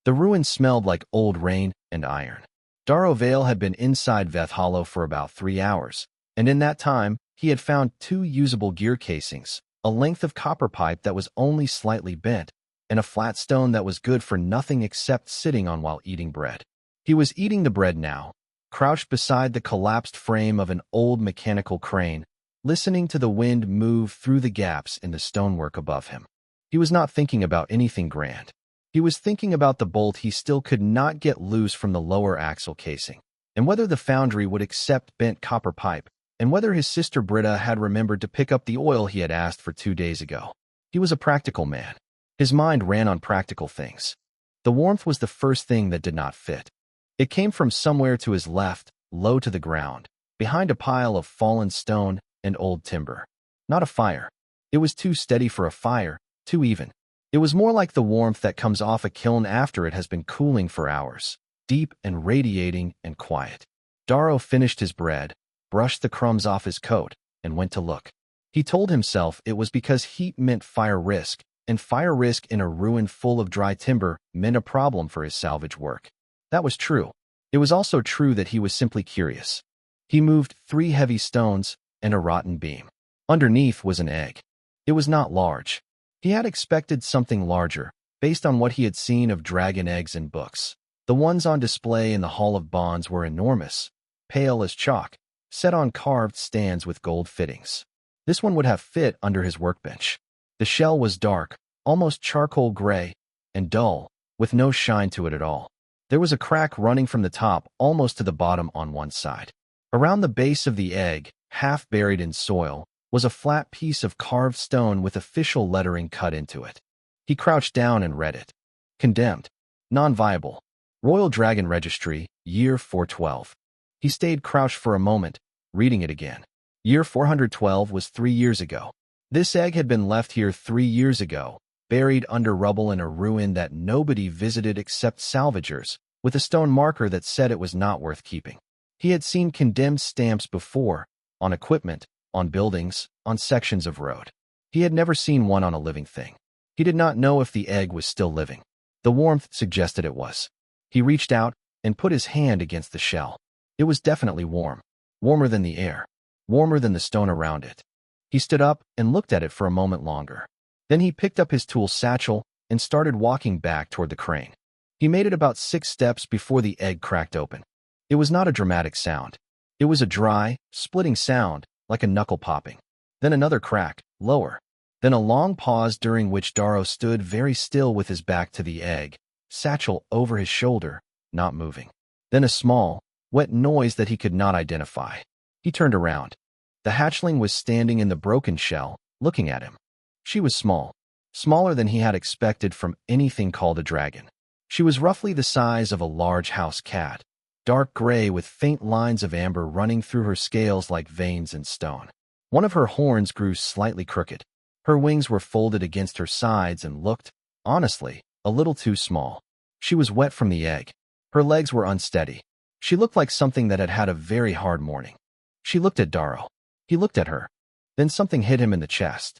The ruin smelled like old rain and iron. Darrow Vale had been inside Veth Hollow for about 3 hours, and in that time, he had found 2 usable gear casings, a length of copper pipe that was only slightly bent, and a flat stone that was good for nothing except sitting on while eating bread. He was eating the bread now, crouched beside the collapsed frame of an old mechanical crane, listening to the wind move through the gaps in the stonework above him. He was not thinking about anything grand. He was thinking about the bolt he still could not get loose from the lower axle casing, and whether the foundry would accept bent copper pipe, and whether his sister Britta had remembered to pick up the oil he had asked for 2 days ago. He was a practical man. His mind ran on practical things. The warmth was the first thing that did not fit. It came from somewhere to his left, low to the ground, behind a pile of fallen stone and old timber. Not a fire. It was too steady for a fire, too even. It was more like the warmth that comes off a kiln after it has been cooling for hours, deep and radiating and quiet. Darrow finished his bread, brushed the crumbs off his coat, and went to look. He told himself it was because heat meant fire risk, and fire risk in a ruin full of dry timber meant a problem for his salvage work. That was true. It was also true that he was simply curious. He moved 3 heavy stones and a rotten beam. Underneath was an egg. It was not large. He had expected something larger, based on what he had seen of dragon eggs in books. The ones on display in the Hall of Bonds were enormous, pale as chalk, set on carved stands with gold fittings. This one would have fit under his workbench. The shell was dark, almost charcoal gray, and dull, with no shine to it at all. There was a crack running from the top almost to the bottom on one side. Around the base of the egg, half buried in soil, was a flat piece of carved stone with official lettering cut into it. He crouched down and read it. Condemned. Non-viable. Royal Dragon Registry, Year 412. He stayed crouched for a moment, reading it again. Year 412 was 3 years ago. This egg had been left here 3 years ago, buried under rubble in a ruin that nobody visited except salvagers, with a stone marker that said it was not worth keeping. He had seen condemned stamps before, on equipment, on buildings, on sections of road. He had never seen one on a living thing. He did not know if the egg was still living. The warmth suggested it was. He reached out and put his hand against the shell. It was definitely warm. Warmer than the air. Warmer than the stone around it. He stood up and looked at it for a moment longer. Then he picked up his tool satchel and started walking back toward the crane. He made it about 6 steps before the egg cracked open. It was not a dramatic sound. It was a dry, splitting sound, like a knuckle popping. Then another crack, lower. Then a long pause during which Darrow stood very still with his back to the egg, satchel over his shoulder, not moving. Then a small, wet noise that he could not identify. He turned around. The hatchling was standing in the broken shell, looking at him. She was small, smaller than he had expected from anything called a dragon. She was roughly the size of a large house cat, dark gray with faint lines of amber running through her scales like veins in stone. One of her horns grew slightly crooked. Her wings were folded against her sides and looked, honestly, a little too small. She was wet from the egg. Her legs were unsteady. She looked like something that had had a very hard morning. She looked at Darrow. He looked at her. Then something hit him in the chest.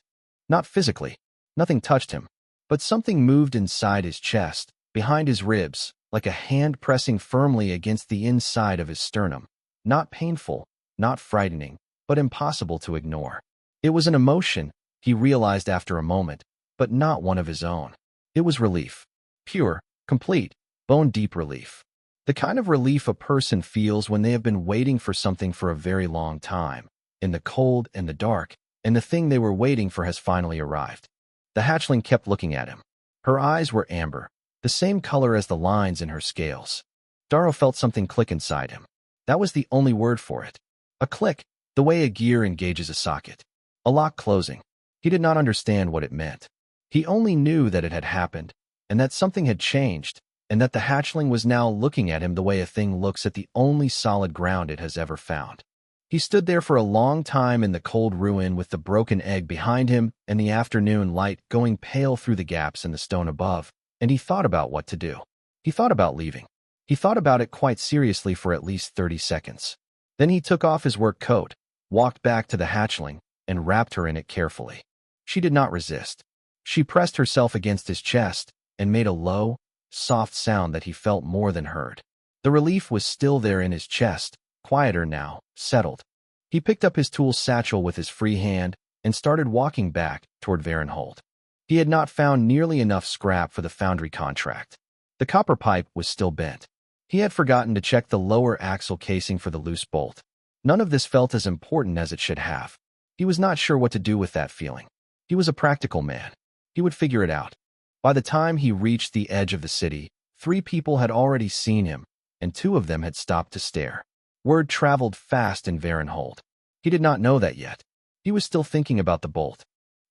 Not physically. Nothing touched him. But something moved inside his chest, behind his ribs, like a hand pressing firmly against the inside of his sternum. Not painful, not frightening, but impossible to ignore. It was an emotion, he realized after a moment, but not one of his own. It was relief. Pure, complete, bone-deep relief. The kind of relief a person feels when they have been waiting for something for a very long time, in the cold and the dark, and the thing they were waiting for has finally arrived. The hatchling kept looking at him. Her eyes were amber, the same color as the lines in her scales. Darrow felt something click inside him. That was the only word for it. A click, the way a gear engages a socket. A lock closing. He did not understand what it meant. He only knew that it had happened, and that something had changed, and that the hatchling was now looking at him the way a thing looks at the only solid ground it has ever found. He stood there for a long time in the cold ruin with the broken egg behind him and the afternoon light going pale through the gaps in the stone above, and he thought about what to do. He thought about leaving. He thought about it quite seriously for at least 30 seconds. Then he took off his work coat, walked back to the hatchling, and wrapped her in it carefully. She did not resist. She pressed herself against his chest and made a low, soft sound that he felt more than heard. The relief was still there in his chest, quieter now, settled. He picked up his tool satchel with his free hand and started walking back toward Varenhold. He had not found nearly enough scrap for the foundry contract. The copper pipe was still bent. He had forgotten to check the lower axle casing for the loose bolt. None of this felt as important as it should have. He was not sure what to do with that feeling. He was a practical man. He would figure it out. By the time he reached the edge of the city, 3 people had already seen him, and 2 of them had stopped to stare. Word traveled fast in Varenhold. He did not know that yet. He was still thinking about the bolt.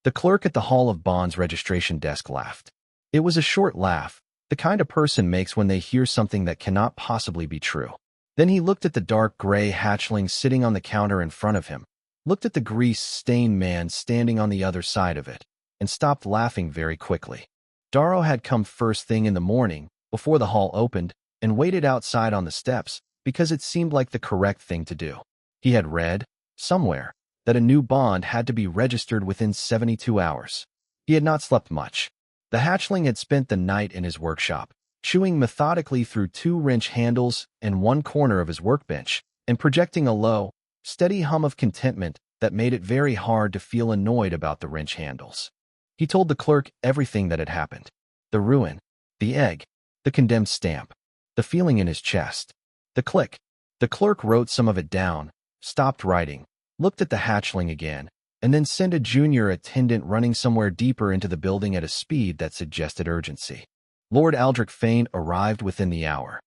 The clerk at the Hall of Bonds registration desk laughed. It was a short laugh, the kind a person makes when they hear something that cannot possibly be true. Then he looked at the dark gray hatchling sitting on the counter in front of him, looked at the grease-stained man standing on the other side of it, and stopped laughing very quickly. Darrow had come first thing in the morning, before the hall opened, and waited outside on the steps, because it seemed like the correct thing to do. He had read, somewhere, that a new bond had to be registered within 72 hours. He had not slept much. The hatchling had spent the night in his workshop, chewing methodically through 2 wrench handles and one corner of his workbench, and projecting a low, steady hum of contentment that made it very hard to feel annoyed about the wrench handles. He told the clerk everything that had happened. The ruin, the egg, the condemned stamp, the feeling in his chest, the click. The clerk wrote some of it down, stopped writing, looked at the hatchling again, and then sent a junior attendant running somewhere deeper into the building at a speed that suggested urgency. Lord Aldrich Fane arrived within the hour.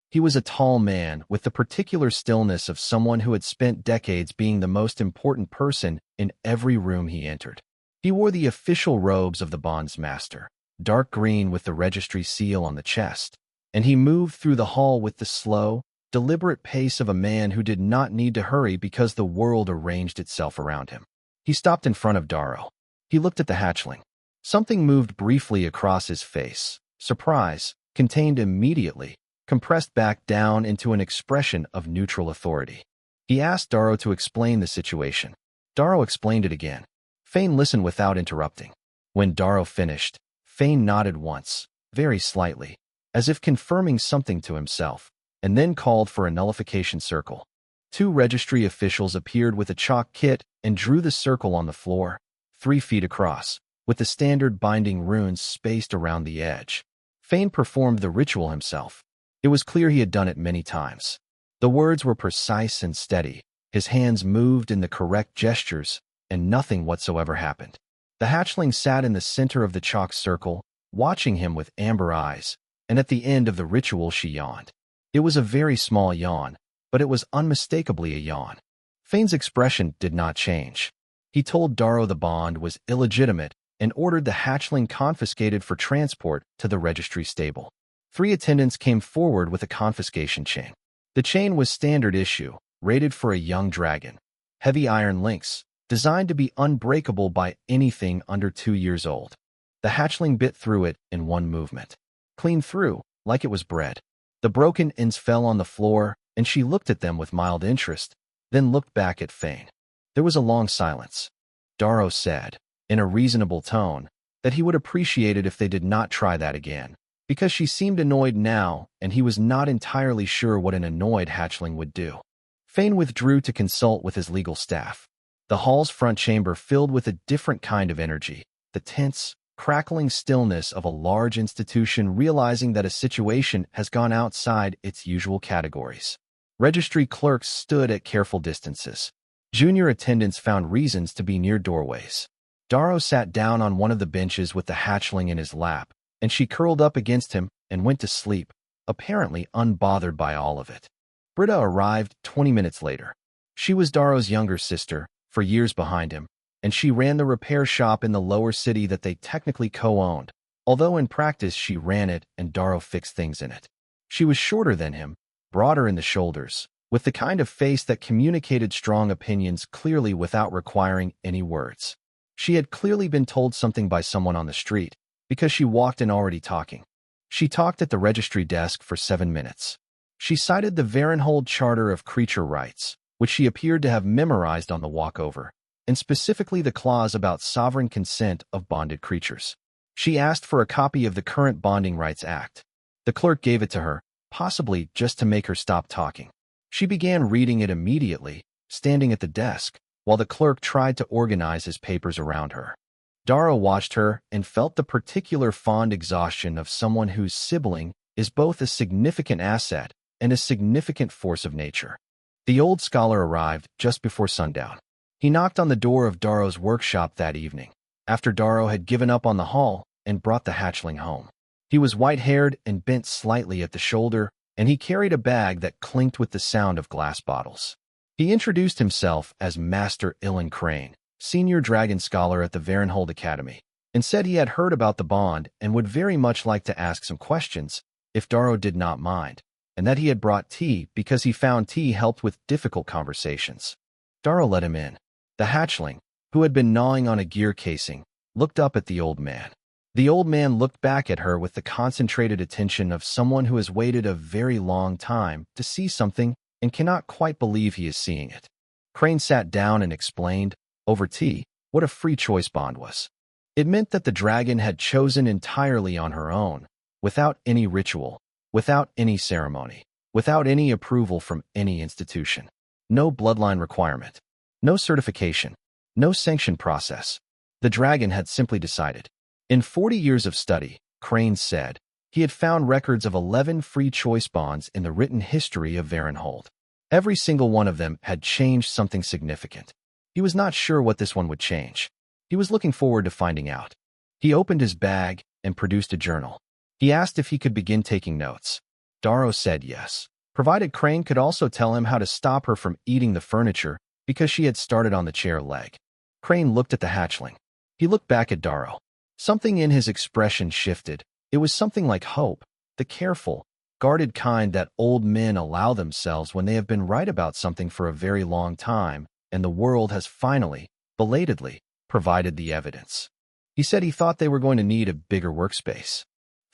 He was a tall man with the particular stillness of someone who had spent decades being the most important person in every room he entered. He wore the official robes of the bonds master, dark green with the registry seal on the chest, and he moved through the hall with the slow, deliberate pace of a man who did not need to hurry because the world arranged itself around him. He stopped in front of Darrow. He looked at the hatchling. Something moved briefly across his face. Surprise, contained immediately, compressed back down into an expression of neutral authority. He asked Darrow to explain the situation. Darrow explained it again. Fane listened without interrupting. When Darrow finished, Fane nodded once, very slightly, as if confirming something to himself, and then called for a nullification circle. 2 registry officials appeared with a chalk kit and drew the circle on the floor, 3 feet across, with the standard binding runes spaced around the edge. Fane performed the ritual himself. It was clear he had done it many times. The words were precise and steady. His hands moved in the correct gestures, and nothing whatsoever happened. The hatchling sat in the center of the chalk circle, watching him with amber eyes, and at the end of the ritual she yawned. It was a very small yawn, but it was unmistakably a yawn. Fane's expression did not change. He told Darrow the bond was illegitimate and ordered the hatchling confiscated for transport to the registry stable. 3 attendants came forward with a confiscation chain. The chain was standard issue, rated for a young dragon. Heavy iron links, designed to be unbreakable by anything under 2 years old. The hatchling bit through it in one movement. Clean through, like it was bread. The broken ends fell on the floor, and she looked at them with mild interest, then looked back at Fane. There was a long silence. Darrow said, in a reasonable tone, that he would appreciate it if they did not try that again, because she seemed annoyed now, and he was not entirely sure what an annoyed hatchling would do. Fane withdrew to consult with his legal staff. The hall's front chamber filled with a different kind of energy, the tense, crackling stillness of a large institution realizing that a situation has gone outside its usual categories. Registry clerks stood at careful distances. Junior attendants found reasons to be near doorways. Darrow sat down on one of the benches with the hatchling in his lap, and she curled up against him and went to sleep, apparently unbothered by all of it. Britta arrived 20 minutes later. She was Darrow's younger sister, for years behind him, and she ran the repair shop in the lower city that they technically co-owned, although in practice she ran it and Darrow fixed things in it. She was shorter than him, broader in the shoulders, with the kind of face that communicated strong opinions clearly without requiring any words. She had clearly been told something by someone on the street, because she walked in already talking. She talked at the registry desk for 7 minutes. She cited the Varenhold Charter of Creature Rights, which she appeared to have memorized on the walkover, and specifically the clause about sovereign consent of bonded creatures. She asked for a copy of the current Bonding Rights Act. The clerk gave it to her, possibly just to make her stop talking. She began reading it immediately, standing at the desk, while the clerk tried to organize his papers around her. Darrow watched her and felt the particular fond exhaustion of someone whose sibling is both a significant asset and a significant force of nature. The old scholar arrived just before sundown. He knocked on the door of Darrow's workshop that evening, after Darrow had given up on the haul and brought the hatchling home. He was white-haired and bent slightly at the shoulder, and he carried a bag that clinked with the sound of glass bottles. He introduced himself as Master Ilan Crane, senior dragon scholar at the Varenhold Academy, and said he had heard about the bond and would very much like to ask some questions, if Darrow did not mind, and that he had brought tea because he found tea helped with difficult conversations. Darrow let him in. The hatchling, who had been gnawing on a gear casing, looked up at the old man. The old man looked back at her with the concentrated attention of someone who has waited a very long time to see something and cannot quite believe he is seeing it. Crane sat down and explained, over tea, what a free choice bond was. It meant that the dragon had chosen entirely on her own, without any ritual, without any ceremony, without any approval from any institution. No bloodline requirement, no certification, no sanction process. The dragon had simply decided. In 40 years of study, Crane said, he had found records of 11 free choice bonds in the written history of Varenhold. Every single one of them had changed something significant. He was not sure what this one would change. He was looking forward to finding out. He opened his bag and produced a journal. He asked if he could begin taking notes. Darrow said yes, provided Crane could also tell him how to stop her from eating the furniture because she had started on the chair leg. Crane looked at the hatchling. He looked back at Darrow. Something in his expression shifted. It was something like hope, the careful, guarded kind that old men allow themselves when they have been right about something for a very long time, and the world has finally, belatedly, provided the evidence. He said he thought they were going to need a bigger workspace.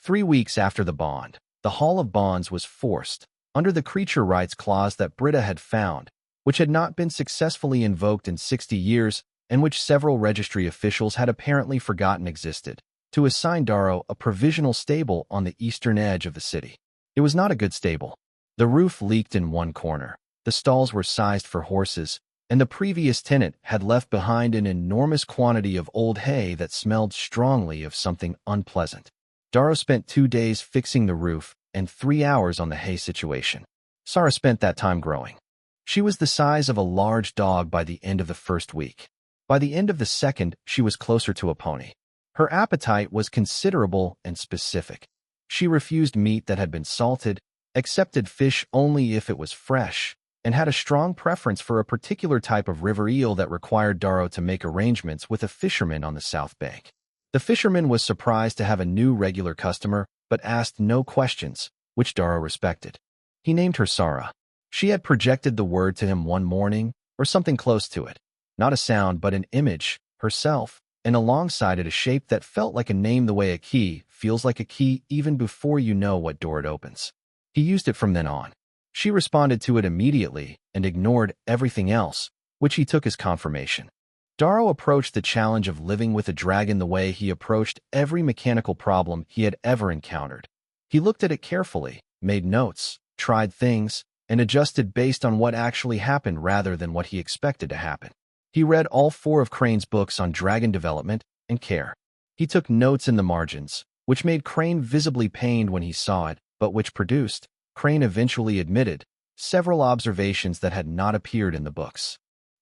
3 weeks after the bond, the Hall of Bonds was forced, under the creature rights clause that Britta had found, which had not been successfully invoked in 60 years, and which several registry officials had apparently forgotten existed, to assign Darrow a provisional stable on the eastern edge of the city. It was not a good stable. The roof leaked in one corner, the stalls were sized for horses, and the previous tenant had left behind an enormous quantity of old hay that smelled strongly of something unpleasant. Darrow spent 2 days fixing the roof and 3 hours on the hay situation. Sarah spent that time growing. She was the size of a large dog by the end of the first week. By the end of the second, she was closer to a pony. Her appetite was considerable and specific. She refused meat that had been salted, accepted fish only if it was fresh, and had a strong preference for a particular type of river eel that required Darrow to make arrangements with a fisherman on the south bank. The fisherman was surprised to have a new regular customer, but asked no questions, which Darrow respected. He named her Sarah. She had projected the word to him one morning, or something close to it. Not a sound, but an image, herself, and alongside it a shape that felt like a name the way a key feels like a key even before you know what door it opens. He used it from then on. She responded to it immediately and ignored everything else, which he took as confirmation. Darrow approached the challenge of living with a dragon the way he approached every mechanical problem he had ever encountered. He looked at it carefully, made notes, tried things, and adjusted based on what actually happened rather than what he expected to happen. He read all 4 of Crane's books on dragon development and care. He took notes in the margins, which made Crane visibly pained when he saw it, but which produced, Crane eventually admitted, several observations that had not appeared in the books.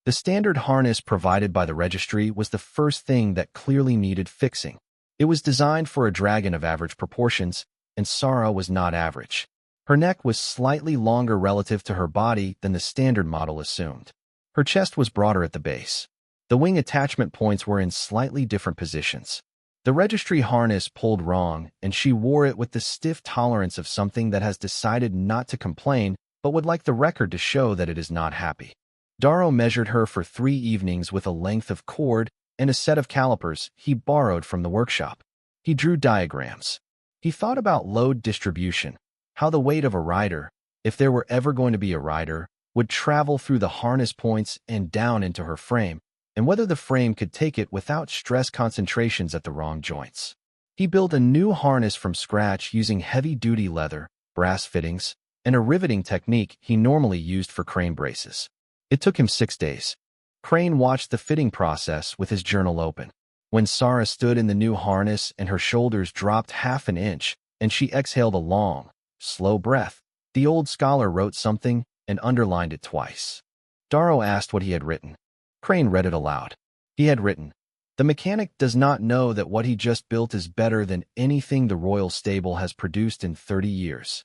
The standard harness provided by the registry was the first thing that clearly needed fixing. It was designed for a dragon of average proportions, and Sarah was not average. Her neck was slightly longer relative to her body than the standard model assumed. Her chest was broader at the base. The wing attachment points were in slightly different positions. The registry harness pulled wrong, and she wore it with the stiff tolerance of something that has decided not to complain, but would like the record to show that it is not happy. Darrow measured her for 3 evenings with a length of cord and a set of calipers he borrowed from the workshop. He drew diagrams. He thought about load distribution, how the weight of a rider, if there were ever going to be a rider, would travel through the harness points and down into her frame, and whether the frame could take it without stress concentrations at the wrong joints. He built a new harness from scratch using heavy-duty leather, brass fittings, and a riveting technique he normally used for crane braces. It took him 6 days. Crane watched the fitting process with his journal open. When Sarah stood in the new harness and her shoulders dropped half an inch, and she exhaled a long, slow breath, the old scholar wrote something and underlined it twice. Darrow asked what he had written. Crane read it aloud. He had written, "The mechanic does not know that what he just built is better than anything the royal stable has produced in 30 years.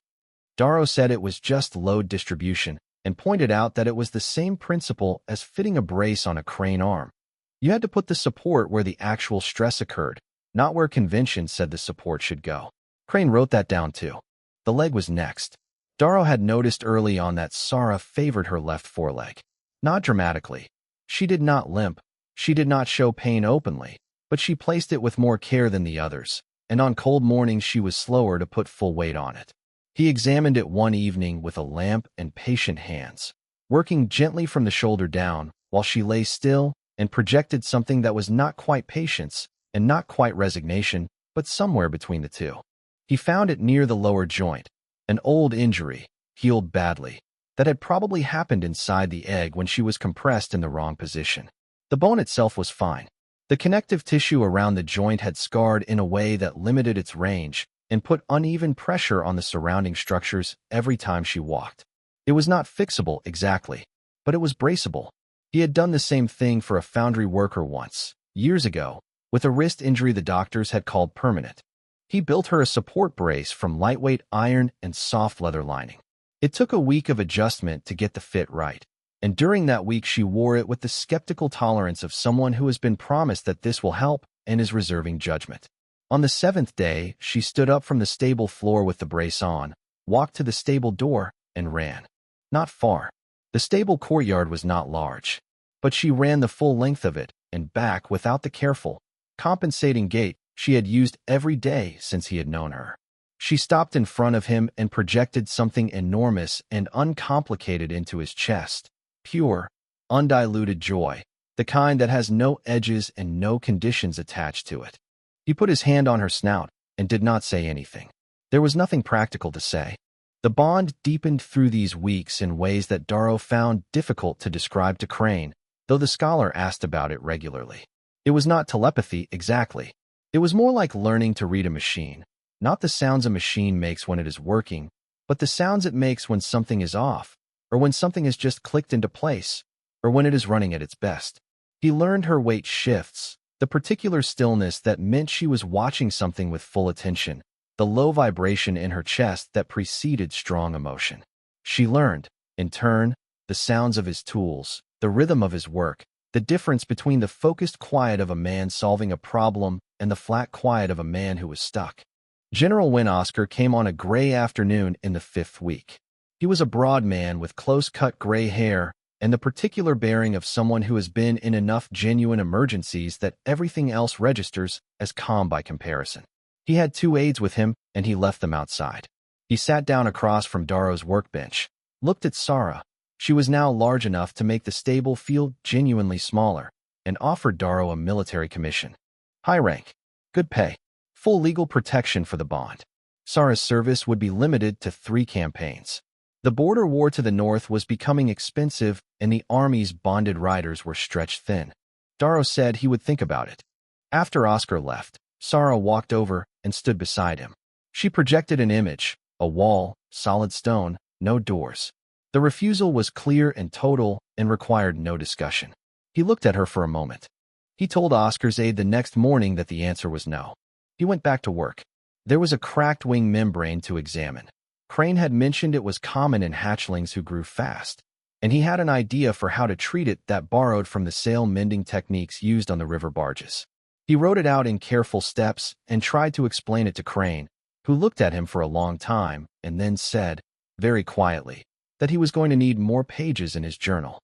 Darrow said it was just load distribution and pointed out that it was the same principle as fitting a brace on a crane arm. You had to put the support where the actual stress occurred, not where convention said the support should go. Crane wrote that down too. The leg was next. Darrow had noticed early on that Sarah favored her left foreleg. Not dramatically. She did not limp. She did not show pain openly, but she placed it with more care than the others, and on cold mornings she was slower to put full weight on it. He examined it one evening with a lamp and patient hands, working gently from the shoulder down while she lay still and projected something that was not quite patience and not quite resignation, but somewhere between the two. He found it near the lower joint, an old injury, healed badly, that had probably happened inside the egg when she was compressed in the wrong position. The bone itself was fine. The connective tissue around the joint had scarred in a way that limited its range and put uneven pressure on the surrounding structures every time she walked. It was not fixable exactly, but it was braceable. He had done the same thing for a foundry worker once, years ago, with a wrist injury the doctors had called permanent. He built her a support brace from lightweight iron and soft leather lining. It took a week of adjustment to get the fit right, and during that week she wore it with the skeptical tolerance of someone who has been promised that this will help and is reserving judgment. On the 7th day, she stood up from the stable floor with the brace on, walked to the stable door, and ran. Not far. The stable courtyard was not large, but she ran the full length of it and back without the careful, compensating gait she had used every day since he had known her. She stopped in front of him and projected something enormous and uncomplicated into his chest. Pure, undiluted joy, the kind that has no edges and no conditions attached to it. He put his hand on her snout and did not say anything. There was nothing practical to say. The bond deepened through these weeks in ways that Darrow found difficult to describe to Crane, though the scholar asked about it regularly. It was not telepathy exactly. It was more like learning to read a machine, not the sounds a machine makes when it is working, but the sounds it makes when something is off, or when something has just clicked into place, or when it is running at its best. He learned her weight shifts, the particular stillness that meant she was watching something with full attention, the low vibration in her chest that preceded strong emotion. She learned, in turn, the sounds of his tools, the rhythm of his work, the difference between the focused quiet of a man solving a problem and the flat quiet of a man who was stuck. General Win Oscar came on a gray afternoon in the 5th week. He was a broad man with close-cut gray hair and the particular bearing of someone who has been in enough genuine emergencies that everything else registers as calm by comparison. He had 2 aides with him, and he left them outside. He sat down across from Darrow's workbench, looked at Sarah. She was now large enough to make the stable feel genuinely smaller, and offered Darrow a military commission. High rank, good pay, full legal protection for the bond. Sarah's service would be limited to 3 campaigns. The border war to the north was becoming expensive, and the army's bonded riders were stretched thin. Darrow said he would think about it. After Oscar left, Sarah walked over and stood beside him. She projected an image, a wall, solid stone, no doors. The refusal was clear and total and required no discussion. He looked at her for a moment. He told Oscar's aide the next morning that the answer was no. He went back to work. There was a cracked wing membrane to examine. Crane had mentioned it was common in hatchlings who grew fast, and he had an idea for how to treat it that borrowed from the sail mending techniques used on the river barges. He wrote it out in careful steps and tried to explain it to Crane, who looked at him for a long time and then said, very quietly, that he was going to need more pages in his journal.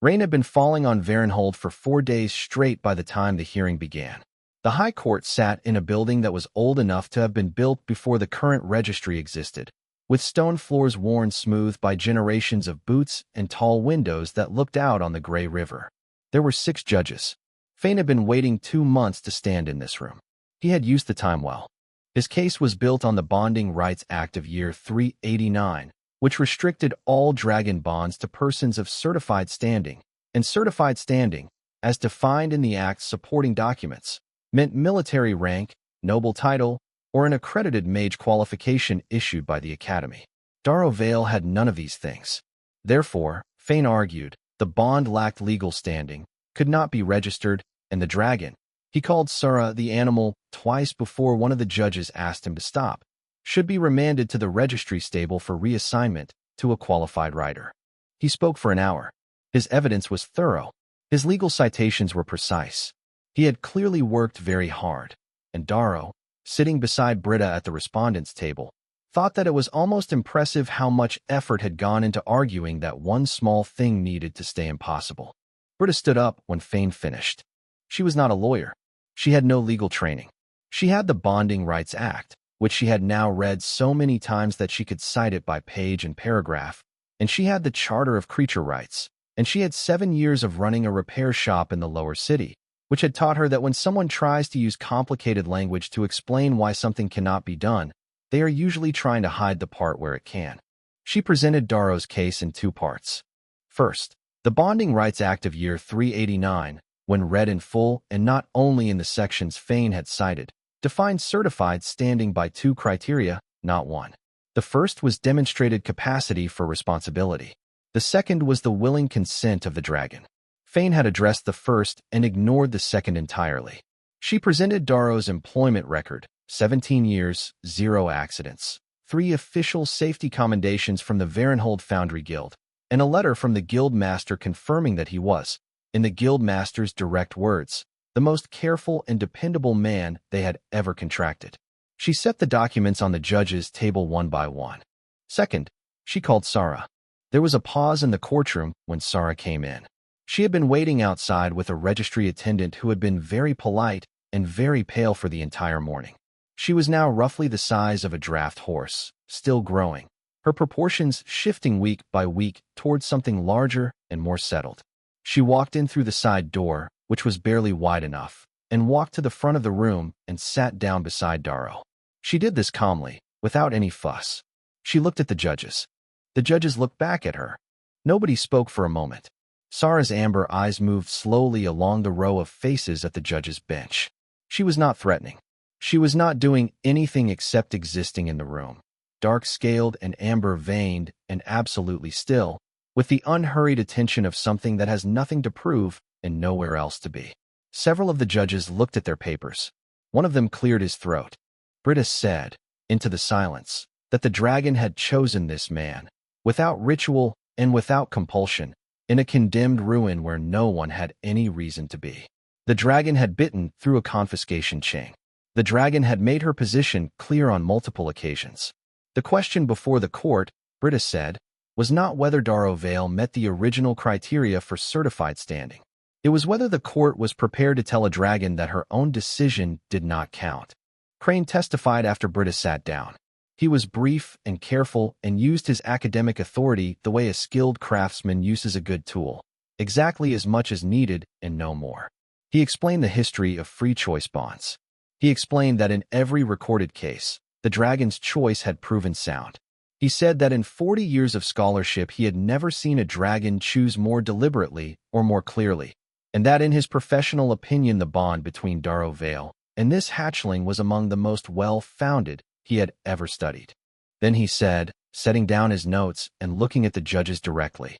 Rain had been falling on Varenhold for 4 days straight by the time the hearing began. The High Court sat in a building that was old enough to have been built before the current registry existed, with stone floors worn smooth by generations of boots and tall windows that looked out on the gray river. There were 6 judges. Fane had been waiting 2 months to stand in this room. He had used the time well. His case was built on the Bonding Rights Act of year 389, which restricted all dragon bonds to persons of certified standing, and certified standing, as defined in the Act's supporting documents, meant military rank, noble title, or an accredited mage qualification issued by the Academy. Darrow Vale had none of these things. Therefore, Fane argued, the bond lacked legal standing, could not be registered, and the dragon, he called Sura the animal twice before one of the judges asked him to stop, should be remanded to the registry stable for reassignment to a qualified writer. He spoke for an hour. His evidence was thorough. His legal citations were precise. He had clearly worked very hard, and Darrow, sitting beside Britta at the respondents' table, thought that it was almost impressive how much effort had gone into arguing that one small thing needed to stay impossible. Britta stood up when Fane finished. She was not a lawyer. She had no legal training. She had the Bonding Rights Act, which she had now read so many times that she could cite it by page and paragraph, and she had the Charter of Creature Rights, and she had 7 years of running a repair shop in the lower city, which had taught her that when someone tries to use complicated language to explain why something cannot be done, they are usually trying to hide the part where it can. She presented Darrow's case in 2 parts. First, the Bonding Rights Act of year 389, when read in full and not only in the sections Fane had cited, defined certified standing by 2 criteria, not 1. The first was demonstrated capacity for responsibility. The second was the willing consent of the dragon. Fane had addressed the first and ignored the second entirely. She presented Darrow's employment record, 17 years, 0 accidents, 3 official safety commendations from the Varenhold Foundry Guild, and a letter from the guild master confirming that he was, in the guild master's direct words, the most careful and dependable man they had ever contracted. She set the documents on the judge's table one by one. Second, she called Sara. There was a pause in the courtroom when Sara came in. She had been waiting outside with a registry attendant who had been very polite and very pale for the entire morning. She was now roughly the size of a draft horse, still growing, her proportions shifting week by week towards something larger and more settled. She walked in through the side door, which was barely wide enough, and walked to the front of the room and sat down beside Darrow. She did this calmly, without any fuss. She looked at the judges. The judges looked back at her. Nobody spoke for a moment. Sara's amber eyes moved slowly along the row of faces at the judges' bench. She was not threatening. She was not doing anything except existing in the room, dark-scaled and amber-veined and absolutely still, with the unhurried attention of something that has nothing to prove and nowhere else to be. Several of the judges looked at their papers. One of them cleared his throat. Britta said, into the silence, that the dragon had chosen this man, without ritual and without compulsion, in a condemned ruin where no one had any reason to be. The dragon had bitten through a confiscation chain. The dragon had made her position clear on multiple occasions. The question before the court, Britta said, was not whether Darrow Vale met the original criteria for certified standing. It was whether the court was prepared to tell a dragon that her own decision did not count. Crane testified after Britta sat down. He was brief and careful and used his academic authority the way a skilled craftsman uses a good tool, exactly as much as needed and no more. He explained the history of free choice bonds. He explained that in every recorded case, the dragon's choice had proven sound. He said that in 40 years of scholarship he had never seen a dragon choose more deliberately or more clearly, and that in his professional opinion the bond between Darrow Vale and this hatchling was among the most well-founded he had ever studied. Then he said, setting down his notes and looking at the judges directly,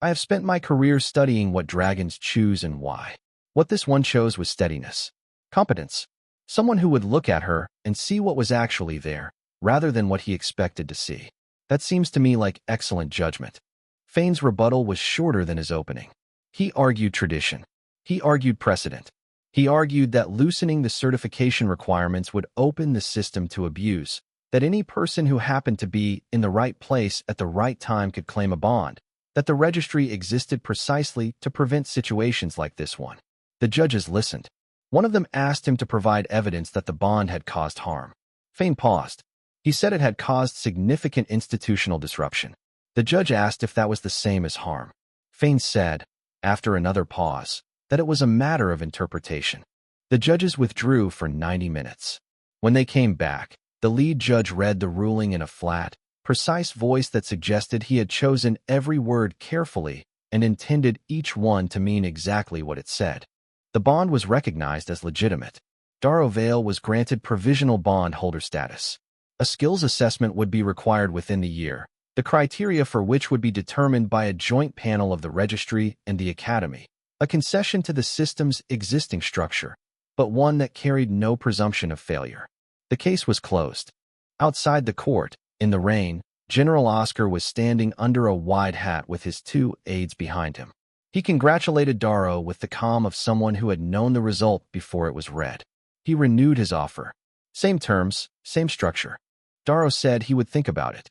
"I have spent my career studying what dragons choose and why. What this one chose was steadiness, competence, someone who would look at her and see what was actually there, rather than what he expected to see. That seems to me like excellent judgment." Fane's rebuttal was shorter than his opening. He argued tradition. He argued precedent. He argued that loosening the certification requirements would open the system to abuse, that any person who happened to be in the right place at the right time could claim a bond, that the registry existed precisely to prevent situations like this one. The judges listened. One of them asked him to provide evidence that the bond had caused harm. Fane paused. He said it had caused significant institutional disruption. The judge asked if that was the same as harm. Fane said, after another pause, that it was a matter of interpretation. The judges withdrew for 90 minutes. When they came back, the lead judge read the ruling in a flat, precise voice that suggested he had chosen every word carefully and intended each one to mean exactly what it said. The bond was recognized as legitimate. Darrow Vale was granted provisional bond holder status. A skills assessment would be required within the year, the criteria for which would be determined by a joint panel of the registry and the academy, a concession to the system's existing structure, but one that carried no presumption of failure. The case was closed. Outside the court, in the rain, General Oscar was standing under a wide hat with his 2 aides behind him. He congratulated Darrow with the calm of someone who had known the result before it was read. He renewed his offer. Same terms, same structure. Darrow said he would think about it.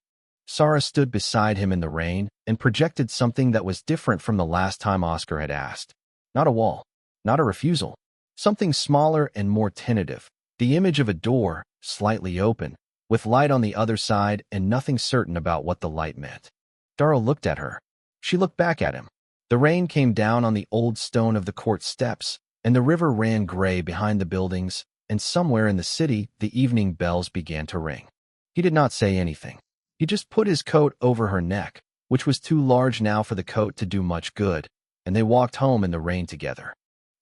Sarah stood beside him in the rain and projected something that was different from the last time Oscar had asked. Not a wall, not a refusal. Something smaller and more tentative. The image of a door, slightly open, with light on the other side and nothing certain about what the light meant. Darrow looked at her. She looked back at him. The rain came down on the old stone of the court steps, and the river ran gray behind the buildings, and somewhere in the city the evening bells began to ring. He did not say anything. He just put his coat over her neck, which was too large now for the coat to do much good, and they walked home in the rain together.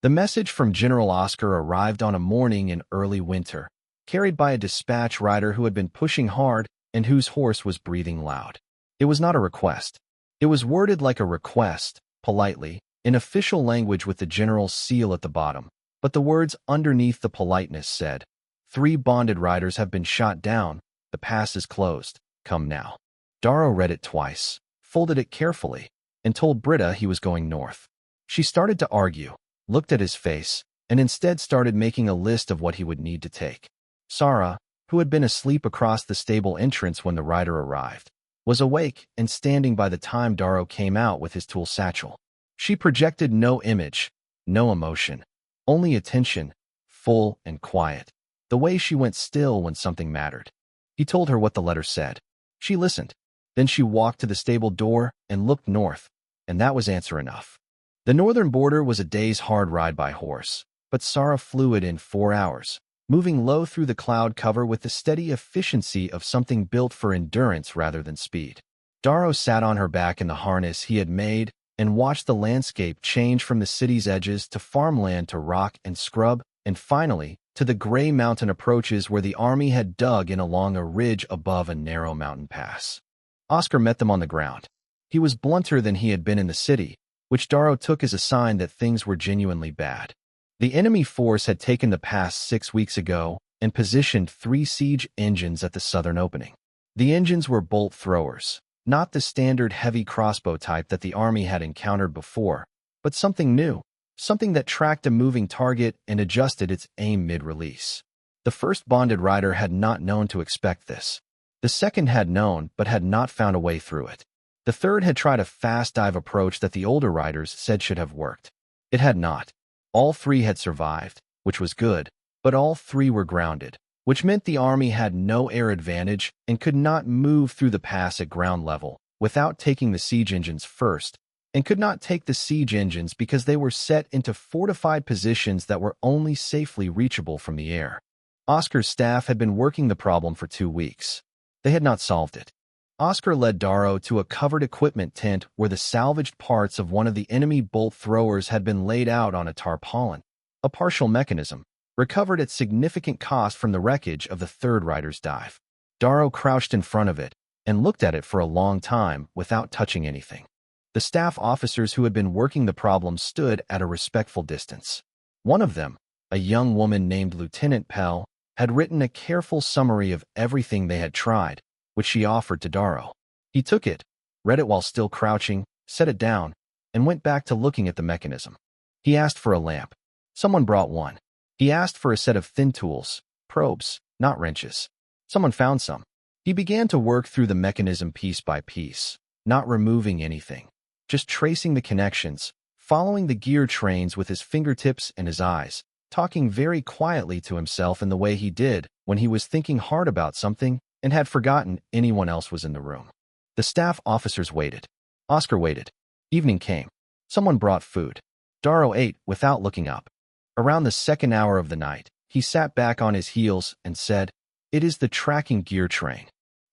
The message from General Oscar arrived on a morning in early winter, carried by a dispatch rider who had been pushing hard and whose horse was breathing loud. It was not a request. It was worded like a request, politely, in official language with the general's seal at the bottom, but the words underneath the politeness said, "3 bonded riders have been shot down. The pass is closed. Come now." Darrow read it twice, folded it carefully, and told Britta he was going north. She started to argue, looked at his face, and instead started making a list of what he would need to take. Sarah, who had been asleep across the stable entrance when the rider arrived, was awake and standing by the time Darrow came out with his tool satchel. She projected no image, no emotion, only attention, full and quiet, the way she went still when something mattered. He told her what the letter said. She listened. Then she walked to the stable door and looked north, and that was answer enough. The northern border was a day's hard ride by horse, but Sarah flew it in 4 hours, moving low through the cloud cover with the steady efficiency of something built for endurance rather than speed. Darrow sat on her back in the harness he had made and watched the landscape change from the city's edges to farmland to rock and scrub, and finally, to the gray mountain approaches where the army had dug in along a ridge above a narrow mountain pass. Oscar met them on the ground. He was blunter than he had been in the city, which Darrow took as a sign that things were genuinely bad. The enemy force had taken the pass 6 weeks ago and positioned 3 siege engines at the southern opening. The engines were bolt throwers, not the standard heavy crossbow type that the army had encountered before, but something new. Something that tracked a moving target and adjusted its aim mid-release. The first bonded rider had not known to expect this. The second had known, but had not found a way through it. The third had tried a fast dive approach that the older riders said should have worked. It had not. All 3 had survived, which was good, but all 3 were grounded, which meant the army had no air advantage and could not move through the pass at ground level without taking the siege engines first, and could not take the siege engines because they were set into fortified positions that were only safely reachable from the air. Oscar's staff had been working the problem for 2 weeks. They had not solved it. Oscar led Darrow to a covered equipment tent where the salvaged parts of one of the enemy bolt throwers had been laid out on a tarpaulin, a partial mechanism, recovered at significant cost from the wreckage of the third rider's dive. Darrow crouched in front of it and looked at it for a long time without touching anything. The staff officers who had been working the problem stood at a respectful distance. One of them, a young woman named Lieutenant Pell, had written a careful summary of everything they had tried, which she offered to Darrow. He took it, read it while still crouching, set it down, and went back to looking at the mechanism. He asked for a lamp. Someone brought one. He asked for a set of thin tools, probes, not wrenches. Someone found some. He began to work through the mechanism piece by piece, not removing anything, just tracing the connections, following the gear trains with his fingertips and his eyes, talking very quietly to himself in the way he did when he was thinking hard about something and had forgotten anyone else was in the room. The staff officers waited. Oscar waited. Evening came. Someone brought food. Darrow ate without looking up. Around the second hour of the night, He sat back on his heels and said, "It is the tracking gear train."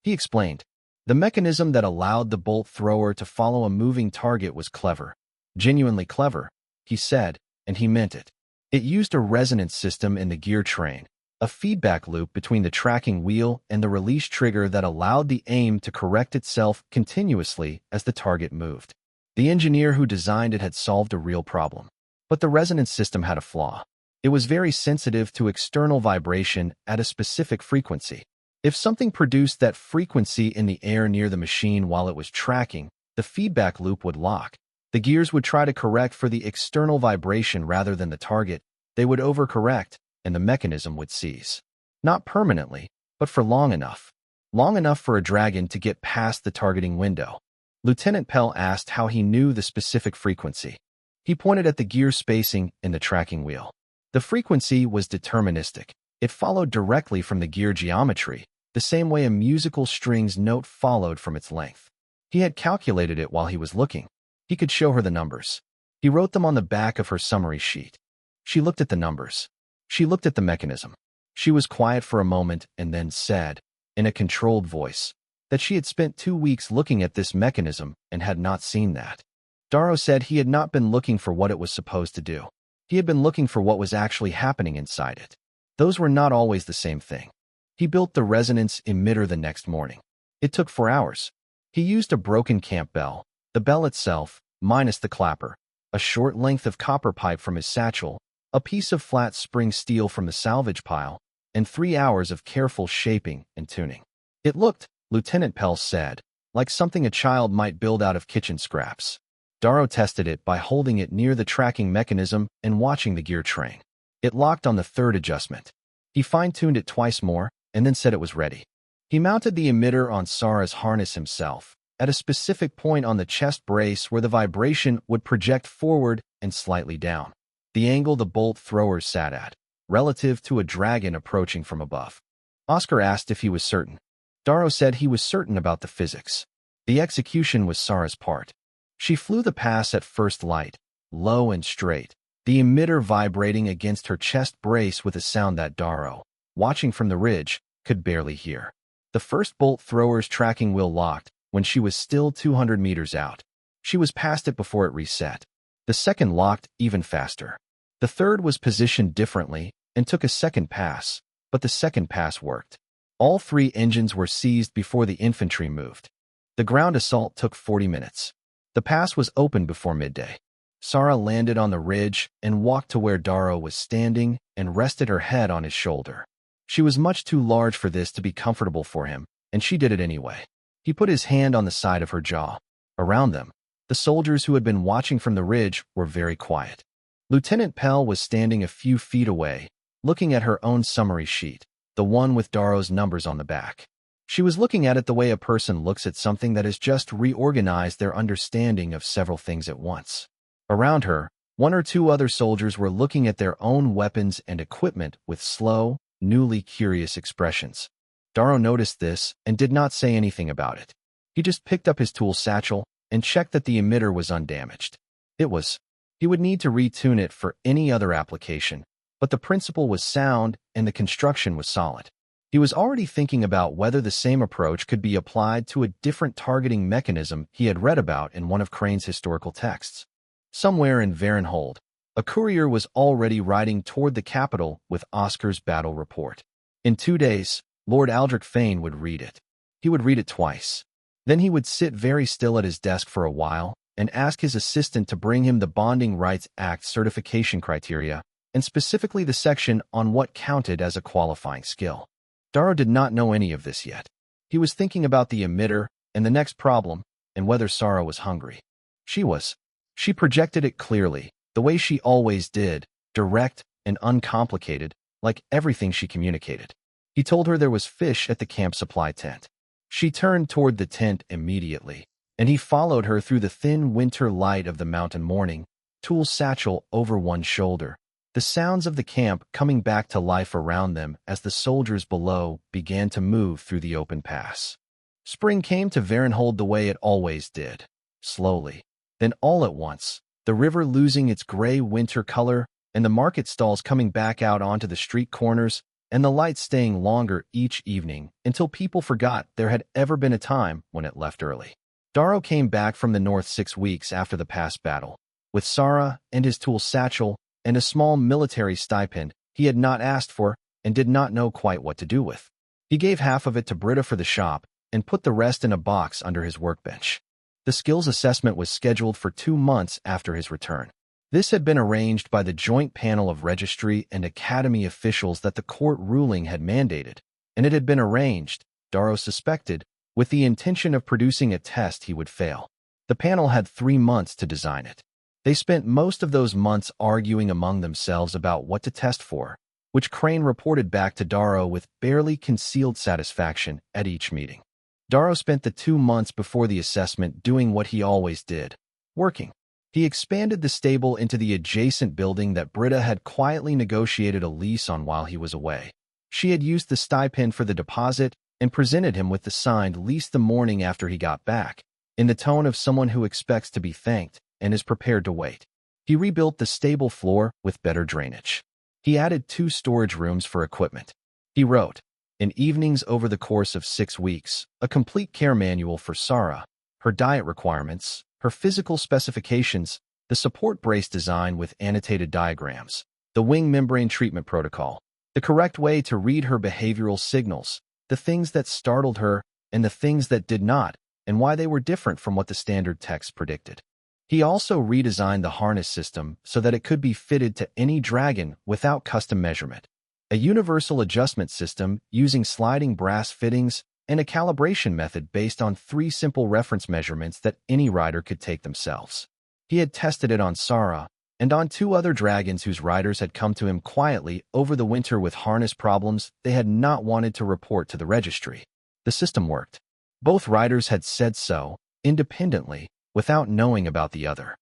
He explained. The mechanism that allowed the bolt thrower to follow a moving target was clever. Genuinely clever, he said, and he meant it. It used a resonance system in the gear train, a feedback loop between the tracking wheel and the release trigger that allowed the aim to correct itself continuously as the target moved. The engineer who designed it had solved a real problem. But the resonance system had a flaw. It was very sensitive to external vibration at a specific frequency. If something produced that frequency in the air near the machine while it was tracking, the feedback loop would lock. The gears would try to correct for the external vibration rather than the target. They would overcorrect, and the mechanism would seize. Not permanently, but for long enough. Long enough for a dragon to get past the targeting window. Lieutenant Pell asked how he knew the specific frequency. He pointed at the gear spacing in the tracking wheel. The frequency was deterministic. It followed directly from the gear geometry, the same way a musical string's note followed from its length. He had calculated it while he was looking. He could show her the numbers. He wrote them on the back of her summary sheet. She looked at the numbers. She looked at the mechanism. She was quiet for a moment and then said, in a controlled voice, that she had spent 2 weeks looking at this mechanism and had not seen that. Darrow said he had not been looking for what it was supposed to do. He had been looking for what was actually happening inside it. Those were not always the same thing. He built the resonance emitter the next morning. It took 4 hours. He used a broken camp bell, the bell itself, minus the clapper, a short length of copper pipe from his satchel, a piece of flat spring steel from the salvage pile, and 3 hours of careful shaping and tuning. It looked, Lieutenant Pell said, like something a child might build out of kitchen scraps. Darrow tested it by holding it near the tracking mechanism and watching the gear train. It locked on the 3rd adjustment. He fine-tuned it twice more and then said it was ready. He mounted the emitter on Sarah's harness himself, at a specific point on the chest brace where the vibration would project forward and slightly down, the angle the bolt thrower sat at, relative to a dragon approaching from above. Oscar asked if he was certain. Darrow said he was certain about the physics. The execution was Sarah's part. She flew the pass at first light, low and straight, the emitter vibrating against her chest brace with a sound that Darrow, watching from the ridge, could barely hear. The first bolt thrower's tracking wheel locked when she was still 200 meters out. She was past it before it reset. The second locked even faster. The third was positioned differently and took a second pass, but the second pass worked. All 3 engines were seized before the infantry moved. The ground assault took 40 minutes. The pass was open before midday. Sarah landed on the ridge and walked to where Darrow was standing and rested her head on his shoulder. She was much too large for this to be comfortable for him, and she did it anyway. He put his hand on the side of her jaw. Around them, the soldiers who had been watching from the ridge were very quiet. Lieutenant Pell was standing a few feet away, looking at her own summary sheet, the one with Darrow's numbers on the back. She was looking at it the way a person looks at something that has just reorganized their understanding of several things at once. Around her, 1 or 2 other soldiers were looking at their own weapons and equipment with slow, newly curious expressions. Darrow noticed this and did not say anything about it. He just picked up his tool satchel and checked that the emitter was undamaged. He would need to retune it for any other application, but the principle was sound and the construction was solid. He was already thinking about whether the same approach could be applied to a different targeting mechanism he had read about in one of Crane's historical texts. Somewhere in Varenhold, a courier was already riding toward the capital with Oscar's battle report. In 2 days, Lord Aldrich Fane would read it. He would read it twice. Then he would sit very still at his desk for a while and ask his assistant to bring him the Bonding Rights Act certification criteria, and specifically the section on what counted as a qualifying skill. Darrow did not know any of this yet. He was thinking about the emitter and the next problem and whether Sarah was hungry. She was. She projected it clearly, the way she always did, direct and uncomplicated, like everything she communicated. He told her there was fish at the camp supply tent. She turned toward the tent immediately, and he followed her through the thin winter light of the mountain morning, tool satchel over one shoulder, the sounds of the camp coming back to life around them as the soldiers below began to move through the open pass. Spring came to Varenhold the way it always did, slowly. Then all at once, the river losing its gray winter color, and the market stalls coming back out onto the street corners, and the lights staying longer each evening until people forgot there had ever been a time when it left early. Darrow came back from the north 6 weeks after the past battle, with Sarah and his tool satchel and a small military stipend he had not asked for and did not know quite what to do with. He gave half of it to Britta for the shop and put the rest in a box under his workbench. The skills assessment was scheduled for 2 months after his return. This had been arranged by the joint panel of registry and academy officials that the court ruling had mandated, and it had been arranged, Darrow suspected, with the intention of producing a test he would fail. The panel had 3 months to design it. They spent most of those months arguing among themselves about what to test for, which Crane reported back to Darrow with barely concealed satisfaction at each meeting. Darrow spent the 2 months before the assessment doing what he always did, working. He expanded the stable into the adjacent building that Britta had quietly negotiated a lease on while he was away. She had used the stipend for the deposit and presented him with the signed lease the morning after he got back, in the tone of someone who expects to be thanked and is prepared to wait. He rebuilt the stable floor with better drainage. He added 2 storage rooms for equipment. He wrote, in evenings over the course of 6 weeks, a complete care manual for Sarah, her diet requirements, her physical specifications, the support brace design with annotated diagrams, the wing membrane treatment protocol, the correct way to read her behavioral signals, the things that startled her and the things that did not, and why they were different from what the standard text predicted. He also redesigned the harness system so that it could be fitted to any dragon without custom measurement, a universal adjustment system using sliding brass fittings, and a calibration method based on 3 simple reference measurements that any rider could take themselves. He had tested it on Sarah and on 2 other dragons whose riders had come to him quietly over the winter with harness problems they had not wanted to report to the registry. The system worked. Both riders had said so, independently, without knowing about the other.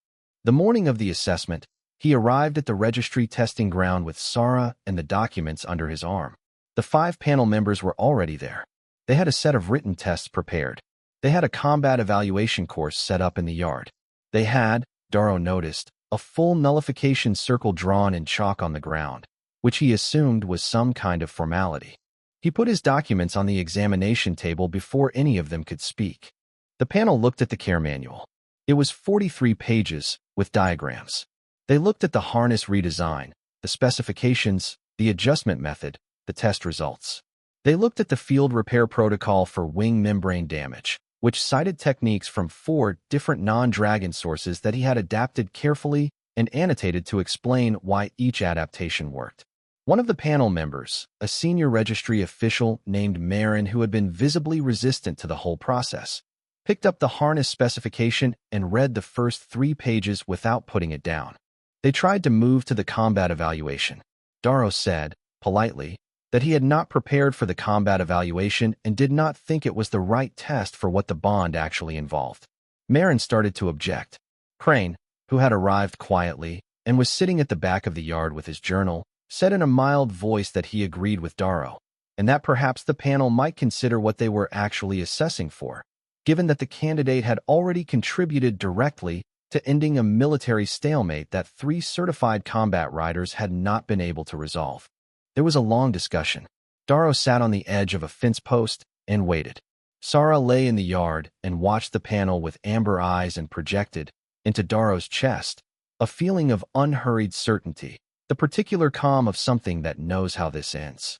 The morning of the assessment, he arrived at the registry testing ground with Sarah and the documents under his arm. The 5 panel members were already there. They had a set of written tests prepared. They had a combat evaluation course set up in the yard. They had, Darrow noticed, a full nullification circle drawn in chalk on the ground, which he assumed was some kind of formality. He put his documents on the examination table before any of them could speak. The panel looked at the care manual. It was 43 pages, with diagrams. They looked at the harness redesign, the specifications, the adjustment method, the test results. They looked at the field repair protocol for wing membrane damage, which cited techniques from 4 different non-dragon sources that he had adapted carefully and annotated to explain why each adaptation worked. One of the panel members, a senior registry official named Marin who had been visibly resistant to the whole process, picked up the harness specification and read the first 3 pages without putting it down. They tried to move to the combat evaluation. Darrow said, politely, that he had not prepared for the combat evaluation and did not think it was the right test for what the bond actually involved. Marin started to object. Crane, who had arrived quietly and was sitting at the back of the yard with his journal, said in a mild voice that he agreed with Darrow, and that perhaps the panel might consider what they were actually assessing for, given that the candidate had already contributed directly to ending a military stalemate that 3 certified combat riders had not been able to resolve. There was a long discussion. Darrow sat on the edge of a fence post and waited. Sarah lay in the yard and watched the panel with amber eyes and projected, into Darrow's chest, a feeling of unhurried certainty, the particular calm of something that knows how this ends.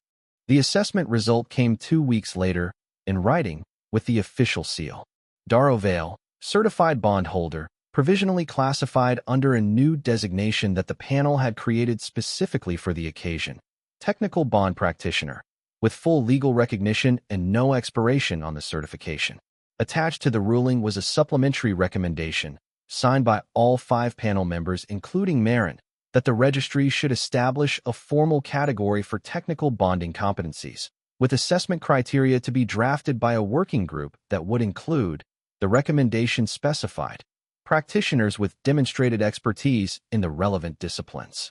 The assessment result came 2 weeks later, in writing, with the official seal. Darrow Vale, certified bondholder, provisionally classified under a new designation that the panel had created specifically for the occasion. Technical bond practitioner, with full legal recognition and no expiration on the certification. Attached to the ruling was a supplementary recommendation, signed by all 5 panel members including Marin, that the registry should establish a formal category for technical bonding competencies, with assessment criteria to be drafted by a working group that would include, the recommendation specified, practitioners with demonstrated expertise in the relevant disciplines.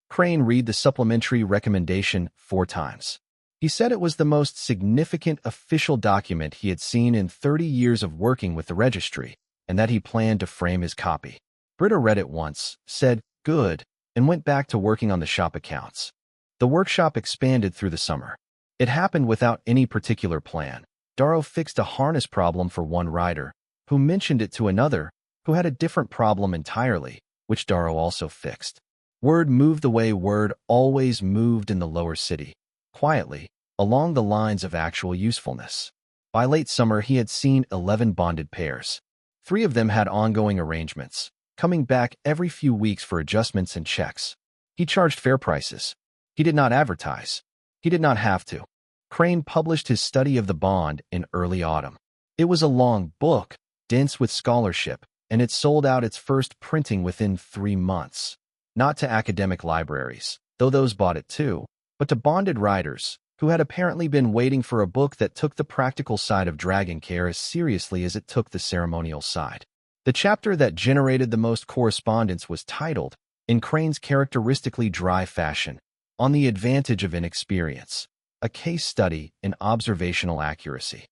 Crane read the supplementary recommendation 4 times. He said it was the most significant official document he had seen in 30 years of working with the registry, and that he planned to frame his copy. Britta read it once, said, "Good," and went back to working on the shop accounts. The workshop expanded through the summer. It happened without any particular plan. Darrow fixed a harness problem for one rider, who mentioned it to another, who had a different problem entirely, which Darrow also fixed. Word moved the way word always moved in the lower city, quietly, along the lines of actual usefulness. By late summer, he had seen 11 bonded pairs. 3 of them had ongoing arrangements, coming back every few weeks for adjustments and checks. He charged fair prices. He did not advertise. He did not have to. Crane published his study of the bond in early autumn. It was a long book, dense with scholarship, and it sold out its first printing within 3 months. Not to academic libraries, though those bought it too, but to bonded writers, who had apparently been waiting for a book that took the practical side of dragon care as seriously as it took the ceremonial side. The chapter that generated the most correspondence was titled, in Crane's characteristically dry fashion, On the Advantage of Inexperience, a case study in observational accuracy.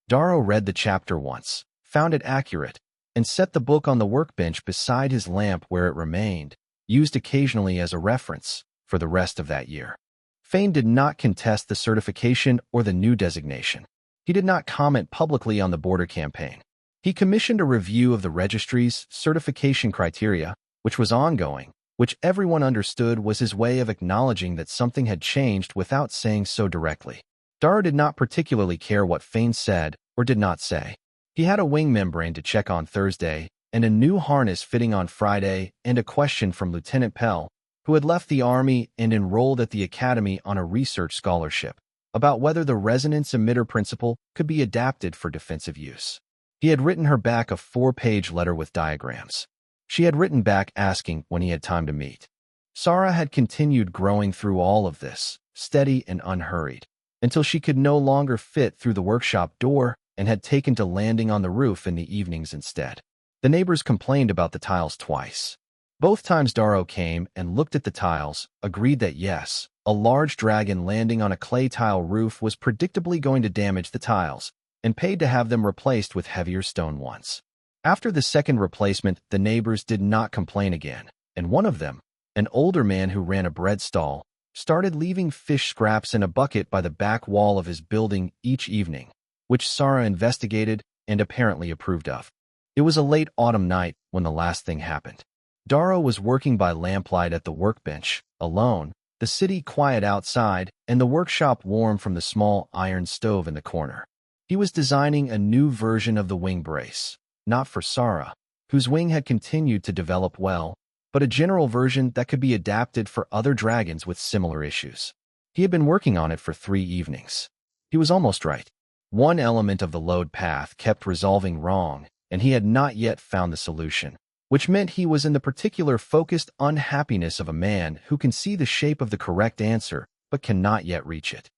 Darrow read the chapter once, found it accurate, and set the book on the workbench beside his lamp where it remained, used occasionally as a reference, for the rest of that year. Fane did not contest the certification or the new designation. He did not comment publicly on the border campaign. He commissioned a review of the registry's certification criteria, which was ongoing, which everyone understood was his way of acknowledging that something had changed without saying so directly. Darrow did not particularly care what Fane said or did not say. He had a wing membrane to check on Thursday, and a new harness fitting on Friday, and a question from Lieutenant Pell, who had left the Army and enrolled at the Academy on a research scholarship, about whether the resonance emitter principle could be adapted for defensive use. He had written her back a 4-page letter with diagrams. She had written back asking when he had time to meet. Sarah had continued growing through all of this, steady and unhurried, until she could no longer fit through the workshop door and had taken to landing on the roof in the evenings instead. The neighbors complained about the tiles twice. Both times Darrow came and looked at the tiles, agreed that yes, a large dragon landing on a clay tile roof was predictably going to damage the tiles, and paid to have them replaced with heavier stone ones. After the second replacement, the neighbors did not complain again, and one of them, an older man who ran a bread stall, started leaving fish scraps in a bucket by the back wall of his building each evening, which Sarah investigated and apparently approved of. It was a late autumn night when the last thing happened. Darrow was working by lamplight at the workbench, alone, the city quiet outside, and the workshop warm from the small iron stove in the corner. He was designing a new version of the wing brace, not for Sarah, whose wing had continued to develop well, but a general version that could be adapted for other dragons with similar issues. He had been working on it for 3 evenings. He was almost right. One element of the load path kept resolving wrong, and he had not yet found the solution, which meant he was in the particular focused unhappiness of a man who can see the shape of the correct answer but cannot yet reach it.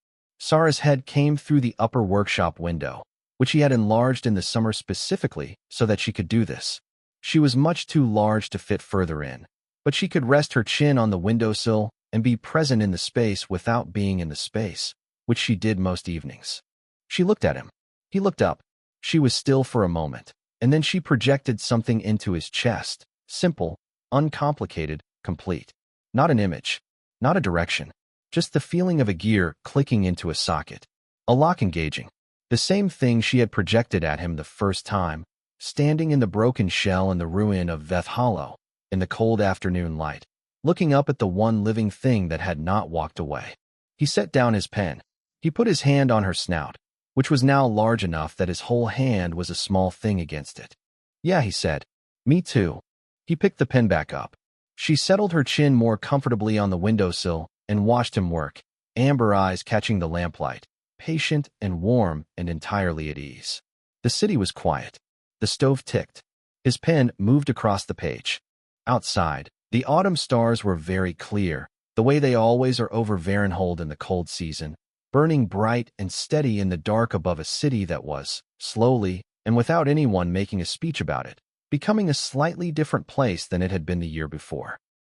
Sarah's head came through the upper workshop window, which he had enlarged in the summer specifically so that she could do this. She was much too large to fit further in, but she could rest her chin on the windowsill and be present in the space without being in the space, which she did most evenings. She looked at him. He looked up. She was still for a moment, and then she projected something into his chest, simple, uncomplicated, complete. Not an image, not a direction, just the feeling of a gear clicking into a socket, a lock engaging. The same thing she had projected at him the first time, standing in the broken shell in the ruin of Veth Hollow, in the cold afternoon light, looking up at the one living thing that had not walked away. He set down his pen. He put his hand on her snout, which was now large enough that his whole hand was a small thing against it. Yeah, he said. Me too. He picked the pen back up. She settled her chin more comfortably on the windowsill and watched him work, amber eyes catching the lamplight, patient and warm and entirely at ease. The city was quiet. The stove ticked. His pen moved across the page. Outside, the autumn stars were very clear, the way they always are over Varenhold in the cold season, burning bright and steady in the dark above a city that was, slowly, and without anyone making a speech about it, becoming a slightly different place than it had been the year before.